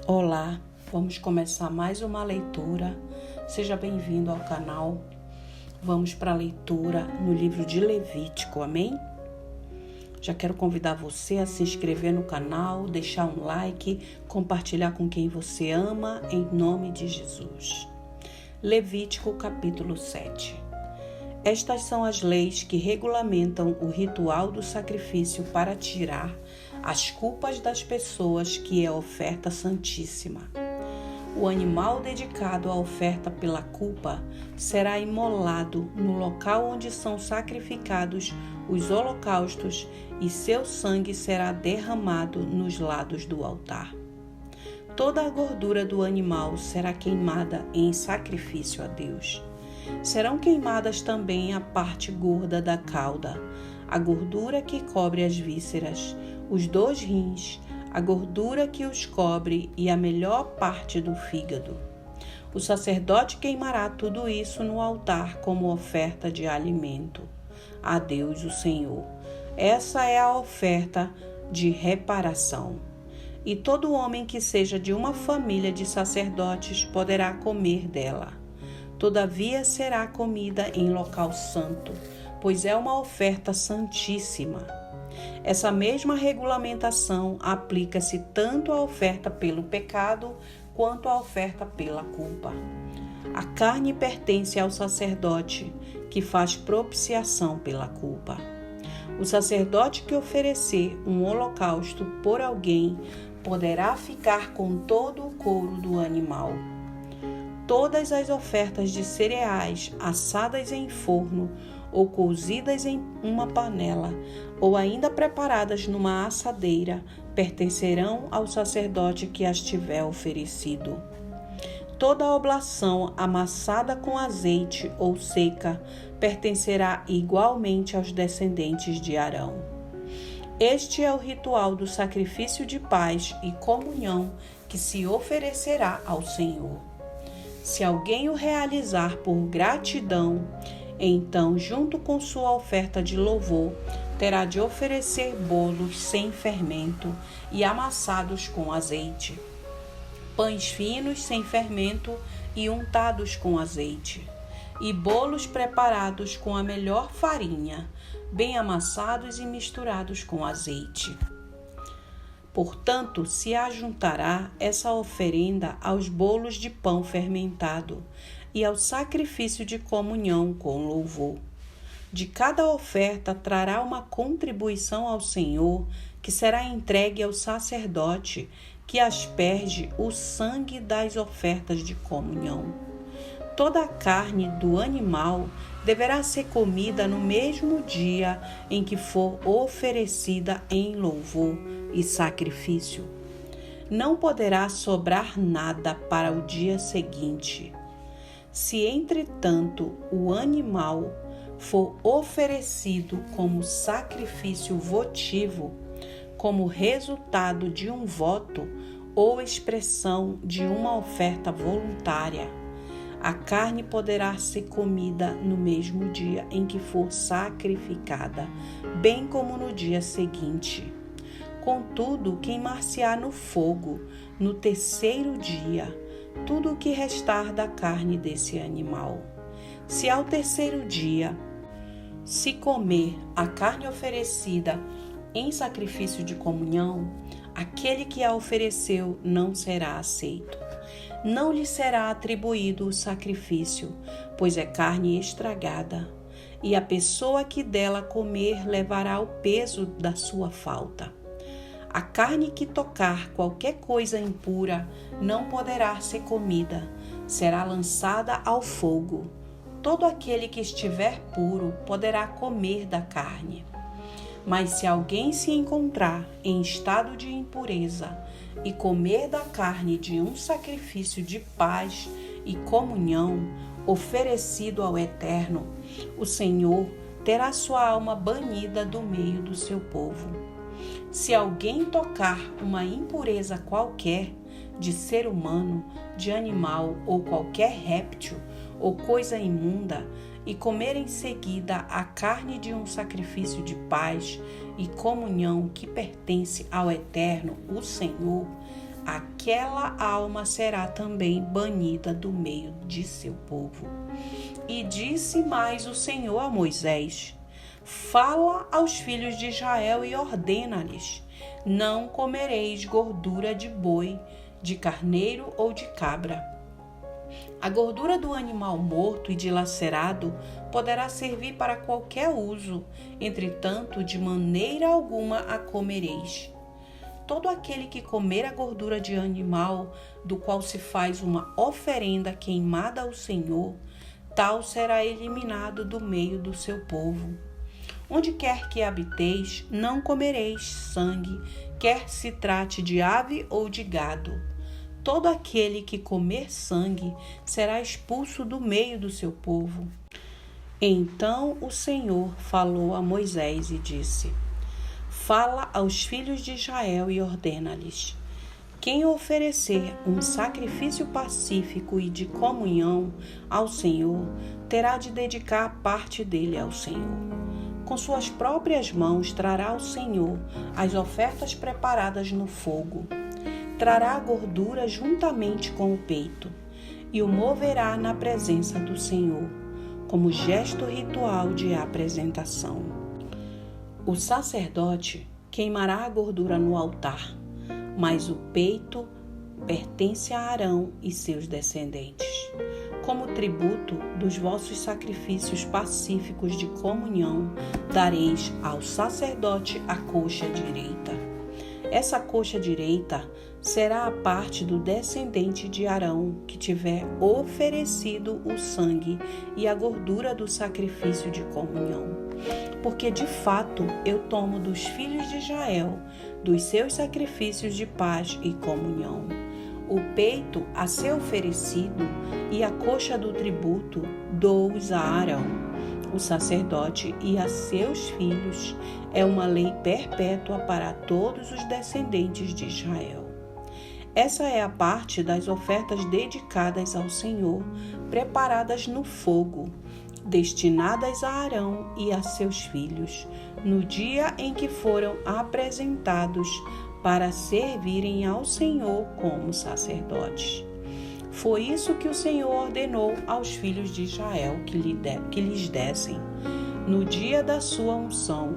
Olá, vamos começar mais uma leitura. Seja bem-vindo ao canal. Vamos para a leitura no livro de Levítico, amém? Já quero convidar você a se inscrever no canal, deixar um like, compartilhar com quem você ama, em nome de Jesus. Levítico capítulo 7. Estas são as leis que regulamentam o ritual do sacrifício para tirar as culpas das pessoas, que é a oferta santíssima. O animal dedicado à oferta pela culpa será imolado no local onde são sacrificados os holocaustos e seu sangue será derramado nos lados do altar. Toda a gordura do animal será queimada em sacrifício a Deus. Serão queimadas também a parte gorda da cauda, a gordura que cobre as vísceras, os 2 rins, a gordura que os cobre e a melhor parte do fígado. O sacerdote queimará tudo isso no altar como oferta de alimento a Deus, o Senhor. Essa é a oferta de reparação. E todo homem que seja de uma família de sacerdotes poderá comer dela. Todavia será comida em local santo, pois é uma oferta santíssima. Essa mesma regulamentação aplica-se tanto à oferta pelo pecado quanto à oferta pela culpa. A carne pertence ao sacerdote, que faz propiciação pela culpa. O sacerdote que oferecer um holocausto por alguém poderá ficar com todo o couro do animal. Todas as ofertas de cereais assadas em forno ou cozidas em uma panela, ou ainda preparadas numa assadeira, pertencerão ao sacerdote que as tiver oferecido. Toda oblação amassada com azeite ou seca pertencerá igualmente aos descendentes de Arão. Este é o ritual do sacrifício de paz e comunhão que se oferecerá ao Senhor. Se alguém o realizar por gratidão, então, junto com sua oferta de louvor, terá de oferecer bolos sem fermento e amassados com azeite, pães finos sem fermento e untados com azeite, e bolos preparados com a melhor farinha, bem amassados e misturados com azeite. Portanto, se ajuntará essa oferenda aos bolos de pão fermentado e ao sacrifício de comunhão com louvor. De cada oferta trará uma contribuição ao Senhor, que será entregue ao sacerdote, que asperge o sangue das ofertas de comunhão. Toda a carne do animal deverá ser comida no mesmo dia em que for oferecida em louvor e sacrifício. Não poderá sobrar nada para o dia seguinte. Se, entretanto, o animal for oferecido como sacrifício votivo, como resultado de um voto ou expressão de uma oferta voluntária, a carne poderá ser comida no mesmo dia em que for sacrificada, bem como no dia seguinte. Contudo, queimar-se-á no fogo, no 3º dia, tudo o que restar da carne desse animal. Se ao 3º dia se comer a carne oferecida em sacrifício de comunhão, aquele que a ofereceu não será aceito. Não lhe será atribuído o sacrifício, pois é carne estragada, e a pessoa que dela comer levará o peso da sua falta. A carne que tocar qualquer coisa impura não poderá ser comida, será lançada ao fogo. Todo aquele que estiver puro poderá comer da carne. Mas se alguém se encontrar em estado de impureza e comer da carne de um sacrifício de paz e comunhão oferecido ao Eterno, o Senhor terá sua alma banida do meio do seu povo. Se alguém tocar uma impureza qualquer, de ser humano, de animal ou qualquer réptil ou coisa imunda, e comer em seguida a carne de um sacrifício de paz e comunhão que pertence ao Eterno, o Senhor, aquela alma será também banida do meio de seu povo. E disse mais o Senhor a Moisés: fala aos filhos de Israel e ordena-lhes: não comereis gordura de boi, de carneiro ou de cabra. A gordura do animal morto e dilacerado poderá servir para qualquer uso, entretanto, de maneira alguma a comereis. Todo aquele que comer a gordura de animal, do qual se faz uma oferenda queimada ao Senhor, tal será eliminado do meio do seu povo. Onde quer que habiteis, não comereis sangue, quer se trate de ave ou de gado. Todo aquele que comer sangue será expulso do meio do seu povo. Então o Senhor falou a Moisés e disse: fala aos filhos de Israel e ordena-lhes: quem oferecer um sacrifício pacífico e de comunhão ao Senhor, terá de dedicar parte dele ao Senhor. Com suas próprias mãos trará ao Senhor as ofertas preparadas no fogo. Trará a gordura juntamente com o peito e o moverá na presença do Senhor, como gesto ritual de apresentação. O sacerdote queimará a gordura no altar, mas o peito pertence a Arão e seus descendentes. Como tributo dos vossos sacrifícios pacíficos de comunhão, dareis ao sacerdote a coxa direita. Essa coxa direita será a parte do descendente de Arão que tiver oferecido o sangue e a gordura do sacrifício de comunhão. Porque de fato eu tomo dos filhos de Israel, dos seus sacrifícios de paz e comunhão. O peito a ser oferecido e a coxa do tributo dou-os a Arão, o sacerdote, e a seus filhos. É uma lei perpétua para todos os descendentes de Israel. Essa é a parte das ofertas dedicadas ao Senhor, preparadas no fogo, destinadas a Arão e a seus filhos, no dia em que foram apresentados para servirem ao Senhor como sacerdotes. Foi isso que o Senhor ordenou aos filhos de Israel que lhes dessem, no dia da sua unção,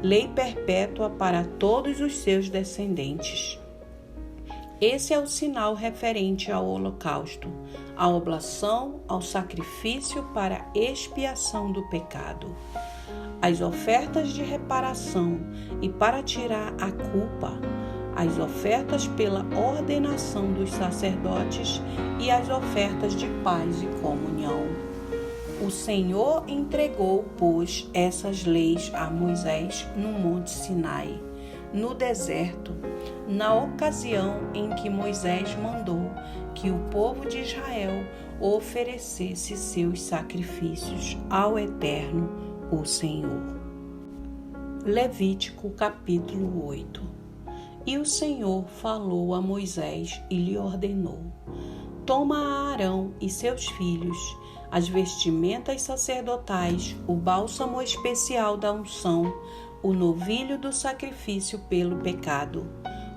lei perpétua para todos os seus descendentes. Esse é o sinal referente ao holocausto, à oblação, ao sacrifício para expiação do pecado, as ofertas de reparação e para tirar a culpa, as ofertas pela ordenação dos sacerdotes e as ofertas de paz e comunhão. O Senhor entregou, pois, essas leis a Moisés no Monte Sinai, no deserto, na ocasião em que Moisés mandou que o povo de Israel oferecesse seus sacrifícios ao Eterno, o Senhor. Levítico capítulo 8. E o Senhor falou a Moisés e lhe ordenou: toma a Arão e seus filhos as vestimentas sacerdotais, o bálsamo especial da unção, o novilho do sacrifício pelo pecado,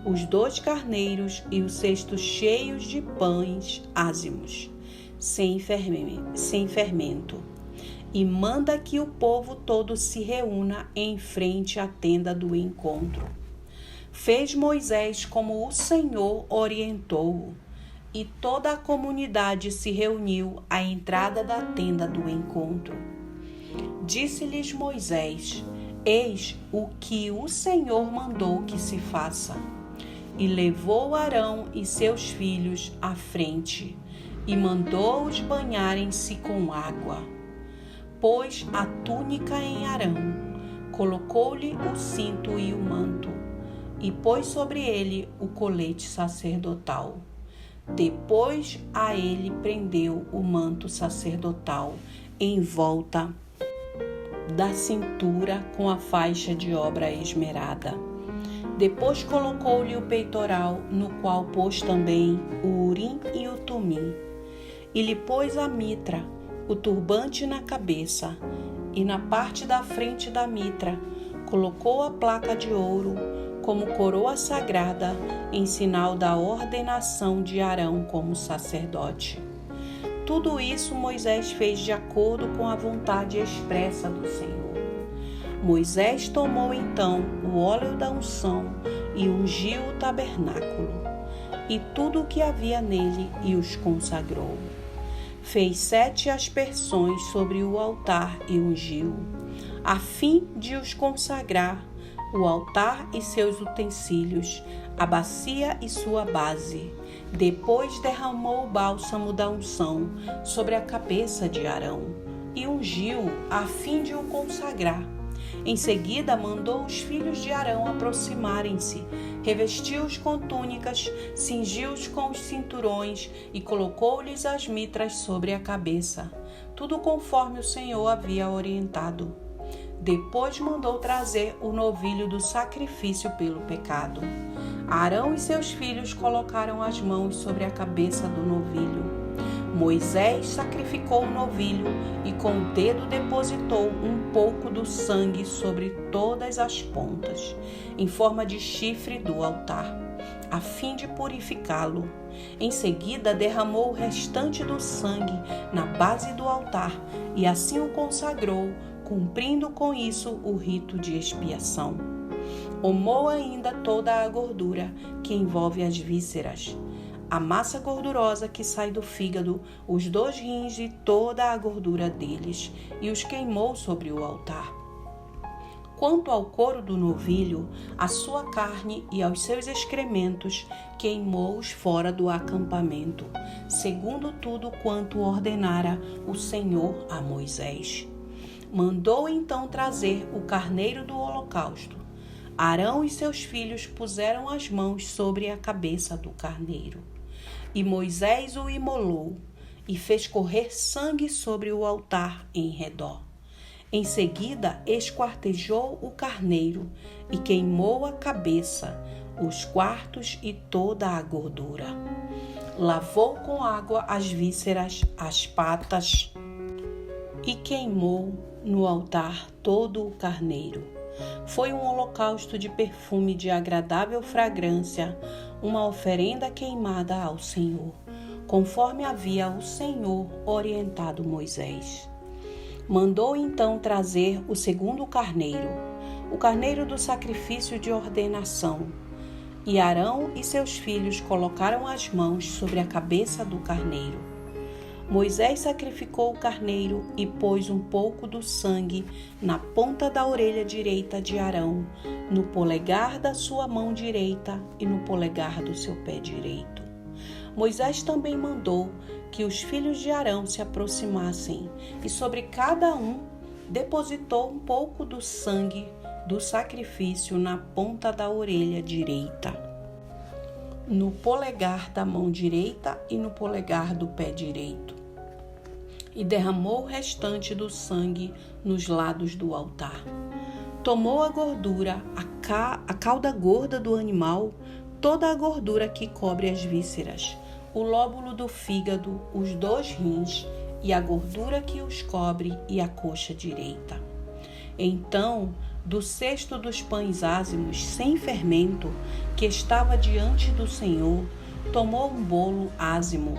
os 2 carneiros e os cestos cheios de pães ázimos, sem fermento, e manda que o povo todo se reúna em frente à tenda do encontro. Fez Moisés como o Senhor orientou-o, e toda a comunidade se reuniu à entrada da tenda do encontro. Disse-lhes Moisés: eis o que o Senhor mandou que se faça. E levou Arão e seus filhos à frente, e mandou-os banharem-se com água. Pôs a túnica em Arão, colocou-lhe o cinto e o manto, e pôs sobre ele o colete sacerdotal. Depois a ele prendeu o manto sacerdotal em volta da cintura com a faixa de obra esmerada. Depois colocou-lhe o peitoral, no qual pôs também o urim e o tumim. E lhe pôs a mitra, o turbante na cabeça, e na parte da frente da mitra colocou a placa de ouro como coroa sagrada, em sinal da ordenação de Arão como sacerdote. Tudo isso Moisés fez de acordo com a vontade expressa do Senhor. Moisés tomou então o óleo da unção e ungiu o tabernáculo, e tudo o que havia nele, e os consagrou. Fez 7 aspersões sobre o altar e ungiu, a fim de os consagrar, o altar e seus utensílios, a bacia e sua base. Depois derramou o bálsamo da unção sobre a cabeça de Arão e ungiu a fim de o consagrar. Em seguida mandou os filhos de Arão aproximarem-se, revestiu-os com túnicas, cingiu-os com os cinturões e colocou-lhes as mitras sobre a cabeça, tudo conforme o Senhor havia orientado. Depois mandou trazer o novilho do sacrifício pelo pecado. Arão e seus filhos colocaram as mãos sobre a cabeça do novilho. Moisés sacrificou o novilho e com o dedo depositou um pouco do sangue sobre todas as pontas, em forma de chifre do altar, a fim de purificá-lo. Em seguida, derramou o restante do sangue na base do altar e assim o consagrou, cumprindo com isso o rito de expiação. Omou ainda toda a gordura que envolve as vísceras, a massa gordurosa que sai do fígado, os 2 rins e toda a gordura deles, e os queimou sobre o altar. Quanto ao couro do novilho, a sua carne e aos seus excrementos, queimou-os fora do acampamento, segundo tudo quanto ordenara o Senhor a Moisés. Mandou então trazer o carneiro do holocausto. Arão e seus filhos puseram as mãos sobre a cabeça do carneiro. E Moisés o imolou e fez correr sangue sobre o altar em redor. Em seguida, esquartejou o carneiro e queimou a cabeça, os quartos e toda a gordura. Lavou com água as vísceras, as patas e queimou no altar todo o carneiro. Foi um holocausto de perfume de agradável fragrância, uma oferenda queimada ao Senhor, conforme havia o Senhor orientado Moisés. Mandou então trazer o segundo carneiro, o carneiro do sacrifício de ordenação. E Arão e seus filhos colocaram as mãos sobre a cabeça do carneiro. Moisés sacrificou o carneiro e pôs um pouco do sangue na ponta da orelha direita de Arão, no polegar da sua mão direita e no polegar do seu pé direito. Moisés também mandou que os filhos de Arão se aproximassem e sobre cada um depositou um pouco do sangue do sacrifício na ponta da orelha direita, no polegar da mão direita e no polegar do pé direito. E derramou o restante do sangue nos lados do altar. Tomou a gordura, a cauda gorda do animal, toda a gordura que cobre as vísceras, o lóbulo do fígado, os 2 rins e a gordura que os cobre e a coxa direita. Então, do cesto dos pães ázimos sem fermento que estava diante do Senhor, tomou um bolo ázimo,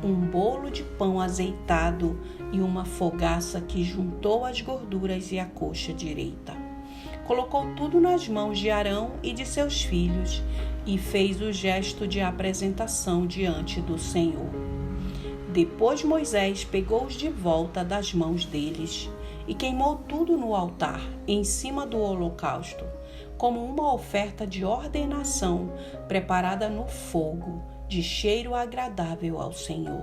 um bolo de pão azeitado e uma fogaça que juntou as gorduras e a coxa direita. Colocou tudo nas mãos de Arão e de seus filhos e fez o gesto de apresentação diante do Senhor. Depois Moisés pegou-os de volta das mãos deles e queimou tudo no altar, em cima do holocausto, como uma oferta de ordenação preparada no fogo, de cheiro agradável ao Senhor.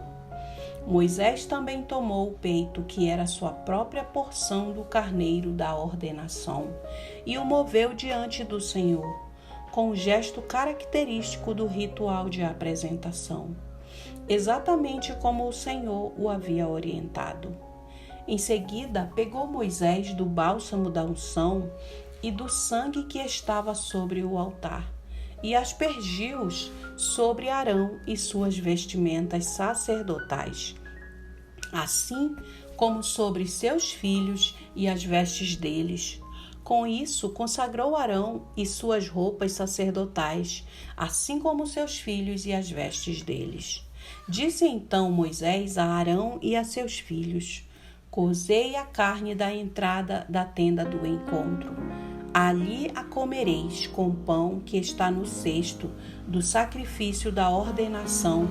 Moisés também tomou o peito, que era sua própria porção do carneiro da ordenação, e o moveu diante do Senhor, com o gesto característico do ritual de apresentação, exatamente como o Senhor o havia orientado. Em seguida, pegou Moisés do bálsamo da unção e do sangue que estava sobre o altar, e aspergiu-os sobre Arão e suas vestimentas sacerdotais, assim como sobre seus filhos e as vestes deles, Com isso, consagrou Arão e suas roupas sacerdotais, assim como seus filhos e as vestes deles. Disse então Moisés a Arão e a seus filhos: Cozei a carne da entrada da tenda do encontro. Ali a comereis com pão que está no cesto do sacrifício da ordenação,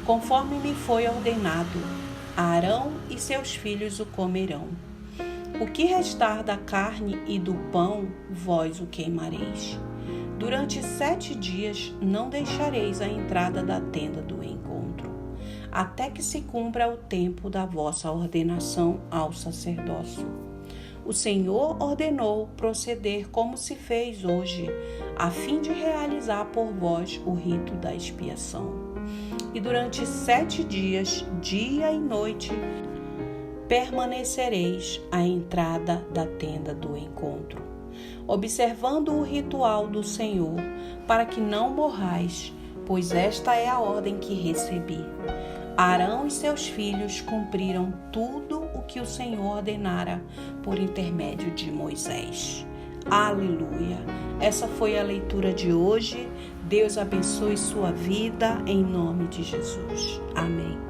conforme me foi ordenado. Arão e seus filhos o comerão. O que restar da carne e do pão, vós o queimareis. Durante 7 dias não deixareis a entrada da tenda do encontro, até que se cumpra o tempo da vossa ordenação ao sacerdócio. O Senhor ordenou proceder como se fez hoje, a fim de realizar por vós o rito da expiação. E durante 7 dias, dia e noite, permanecereis à entrada da tenda do encontro, observando o ritual do Senhor, para que não morrais, pois esta é a ordem que recebi. Arão e seus filhos cumpriram tudo o que o Senhor ordenara por intermédio de Moisés. Aleluia! Essa foi a leitura de hoje. Deus abençoe sua vida em nome de Jesus. Amém.